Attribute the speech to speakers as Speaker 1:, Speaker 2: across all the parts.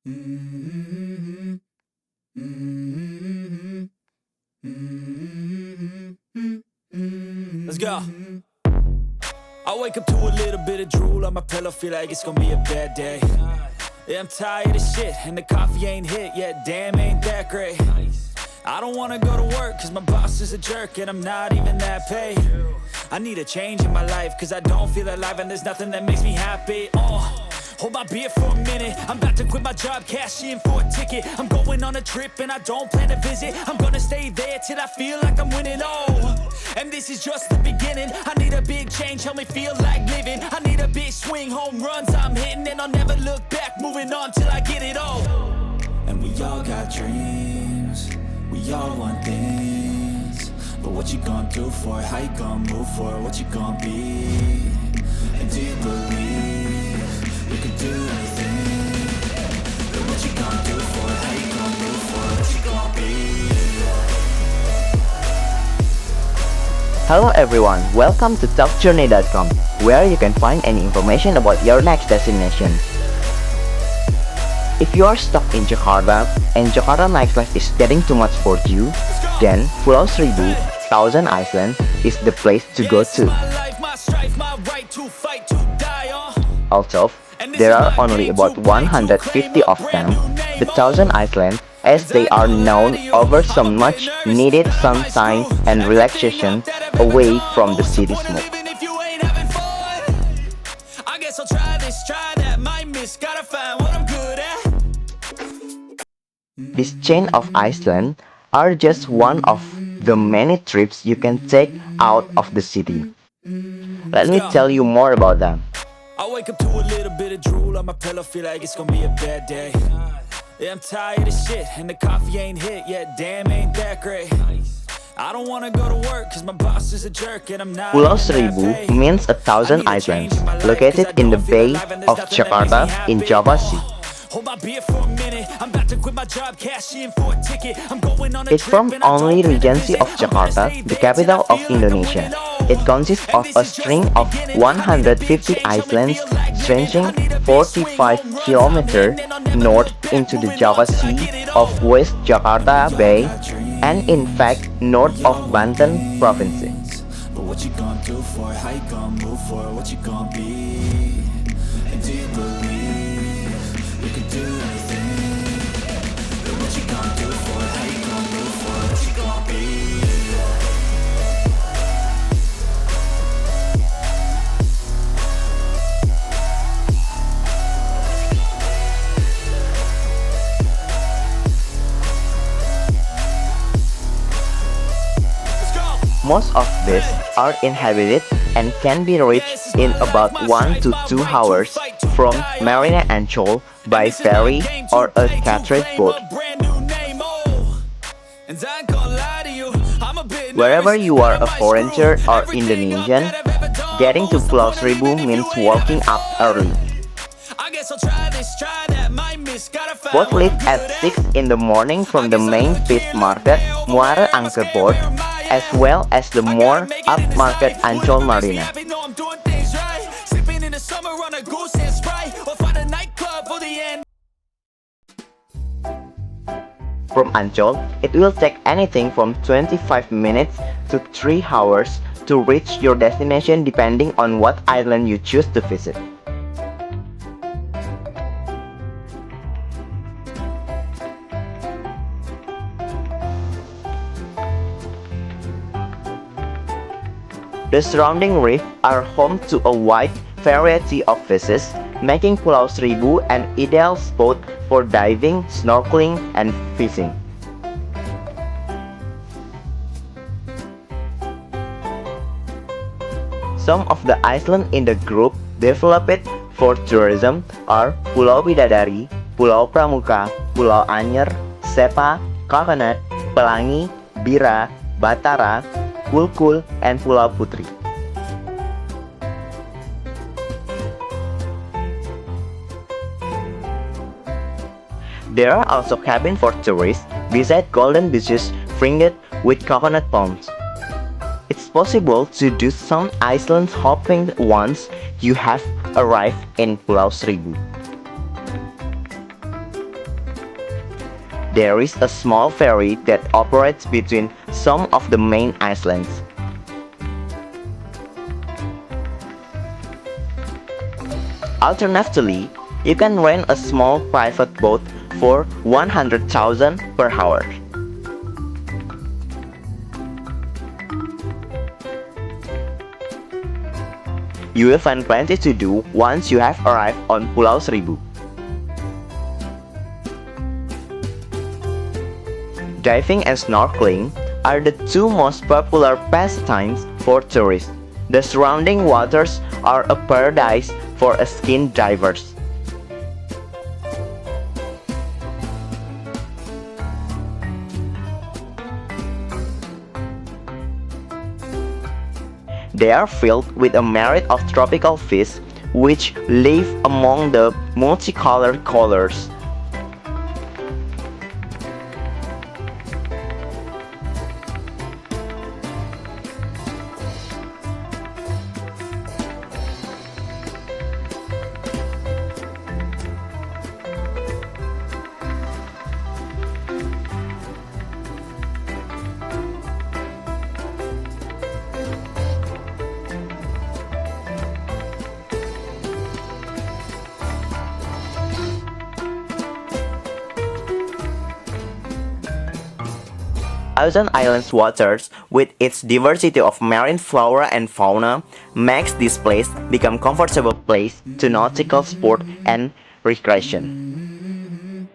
Speaker 1: Mm-hmm. Mm-hmm. Mm-hmm. Let's go. I wake up to a little bit of drool on my pillow, feel like it's gonna be a bad day. Yeah, I'm tired of shit, and the coffee ain't hit yet, damn, ain't that great. I don't wanna go to work, cause my boss is a jerk, and I'm not even that paid. I need a change in my life, cause I don't feel alive, and there's nothing that makes me happy. Hold my beer for a minute, I'm about to quit my job, cash in for a ticket. I'm going on a trip and I don't plan to visit. I'm gonna stay there till I feel like I'm winning, and this is just the beginning. I need a big change, help me feel like living. I need a big swing, home runs I'm hitting, and I'll never look back, moving on till I get it all. And we all got dreams, we all want things, but what you gonna do for it? How you gonna move for it? What you gonna be? And do you believe you can do anything? But what you gonna do for it? How you gonna move for it? What you gonna be?
Speaker 2: Hello everyone, welcome to talkjourney.com, where you can find any information about your next destination. If you are stuck in Jakarta and Jakarta nightlife is getting too much for you, then Pulau Seribu, Thousand Islands is the place to go to. Although there are only about 150 of them, the Thousand Islands, as they are known, offer some much needed sunshine and relaxation away from the city smoke. This chain of islands are just one of the many trips you can take out of the city. Let me tell you more about them.
Speaker 1: I wake up to a little bit of drool on my pillow, feel like it's gonna be a bad day. Yeah, I'm tired of shit, and the coffee ain't hit yet, damn, ain't that great. I don't wanna go to work, cause my boss is a jerk, and I'm not.
Speaker 2: Pulau Seribu means 1,000 islands, located in the Bay of Jakarta in Java Sea. It forms only Regency of Jakarta, the capital of Indonesia. It consists of a string of 150 islands stretching 45 km north into the Java Sea of West Jakarta Bay and in fact north of Banten province.
Speaker 1: But what you gonna do for it? How you gonna move for it? What you gonna be? And do you believe you can do anything? But what you gonna do for it? How you gonna move for it? What you gonna be?
Speaker 2: Most of these are inhabited and can be reached in about 1 to 2 hours from Marina Ancol by ferry or a chartered boat. Wherever you are a foreigner or Indonesian, getting to Pulau Seribu means waking up early. Boat leave at 6 in the morning from the main fish market, Muara Angker Port, as well as the more upmarket Ancol Marina. From Ancol, it will take anything from 25 minutes to 3 hours to reach your destination depending on what island you choose to visit. The surrounding reef are home to a wide variety of fishes, making Pulau Seribu an ideal spot for diving, snorkeling, and fishing. Some of the islands in the group developed for tourism are Pulau Bidadari, Pulau Pramuka, Pulau Anyer, Sepa, Coconut, Pelangi, Bira, Batara, Kulkul, and Pulau Putri. There are also cabins for tourists beside golden beaches fringed with coconut palms. It's possible to do some island hopping once you have arrived in Pulau Seribu. There is a small ferry that operates between some of the main islands. Alternatively, you can rent a small private boat for 100,000 per hour. You will find plenty to do once you have arrived on Pulau Seribu. Diving and snorkeling are the two most popular pastimes for tourists. The surrounding waters are a paradise for skin divers. They are filled with a myriad of tropical fish which live among the multicolored colors. Thousand Islands waters, with its diversity of marine flora and fauna, makes this place become comfortable place to nautical sport and recreation.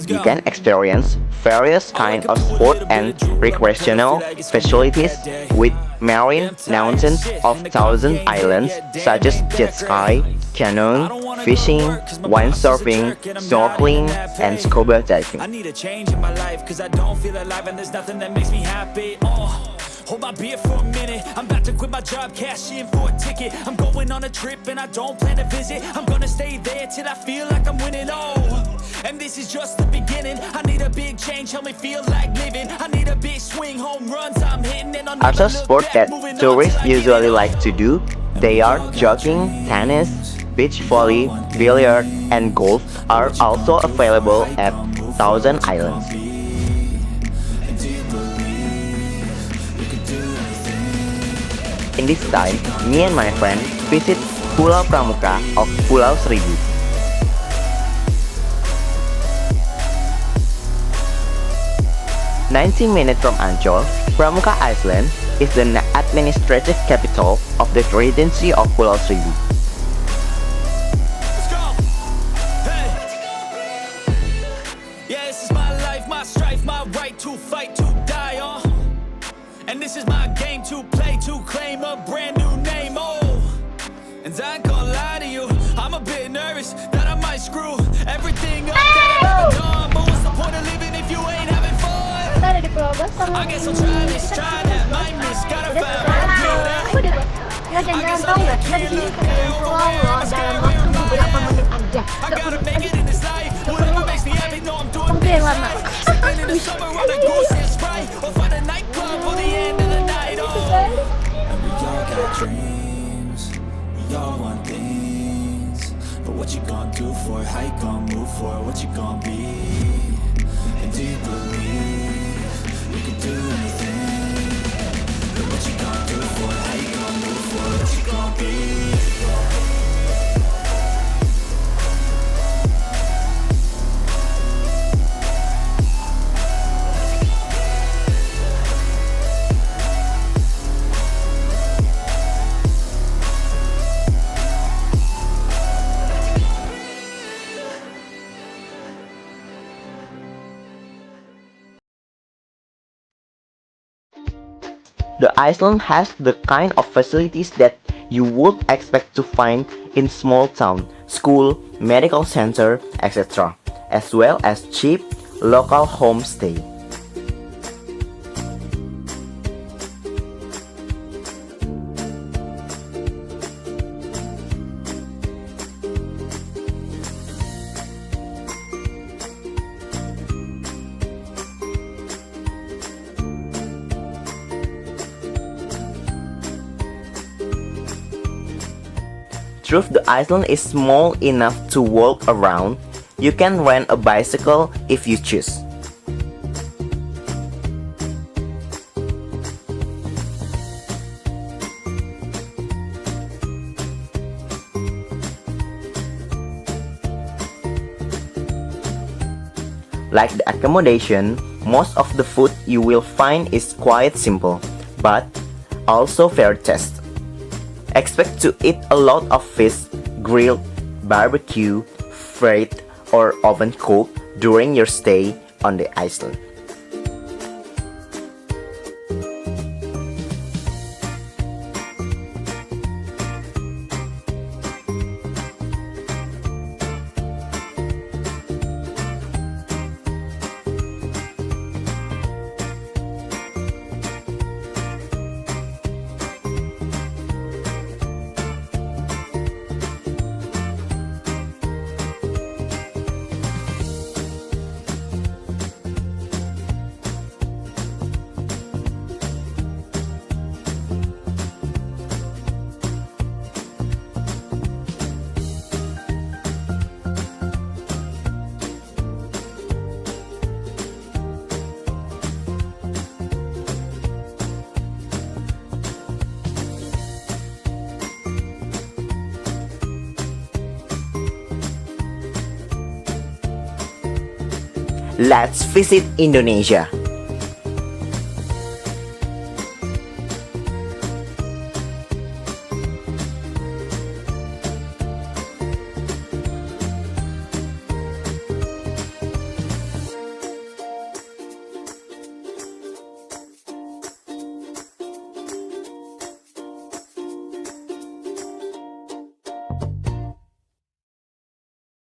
Speaker 2: You can experience various kinds of sport and recreational facilities with marine mountains of Thousand Islands such as jet ski, canoeing, fishing, windsurfing, snorkeling, and scuba diving.
Speaker 1: I need a change in my life cause I don't feel alive and there's nothing that makes me happy. Hold my beer for a minute. I'm about to quit my job, cash in for a ticket. I'm going on a trip and I don't plan to visit. I'm gonna stay there till I feel like I'm winning. And this is just the beginning. I need a big change, help me feel like living. I need a big swing, home runs I'm hitting. And I'll
Speaker 2: Other sports that tourists usually like to do, they are jogging, tennis, beach volley, billiard, and golf are also available at Thousand Islands. In this time, me and my friend visit Pulau Pramuka of Pulau Seribu. "19 minutes from Ancol, Pramuka Island is the administrative capital of the Regency of Pulau Seribu.
Speaker 1: To fight, to die, and this is my game to play, to claim a brand new name, and I ain't gonna lie to you, I'm a bit nervous that I might screw everything up that I've ever done, but what's the point of living if you ain't having fun? I guess I'll try this, try that, might miss, gotta find out.
Speaker 3: Ya jangan tahu nggak, kita di sini kemudian pulau loh dalam waktu beberapa menit aja. Gak perlu oke yang lama.
Speaker 1: What you gonna do for it? How you gonna move for it? What you gonna be? And do you believe you can do anything? But what you gonna do for it? How you gonna move for it? What you gonna be?
Speaker 2: The island has the kind of facilities that you would expect to find in small town, school, medical center, etc., as well as cheap local homestay. Truth the island is small enough to walk around, you can rent a bicycle if you choose. Like the accommodation, most of the food you will find is quite simple, but also fair taste. Expect to eat a lot of fish, grilled, barbecue, fried, or oven cooked during your stay on the island. Let's visit Indonesia.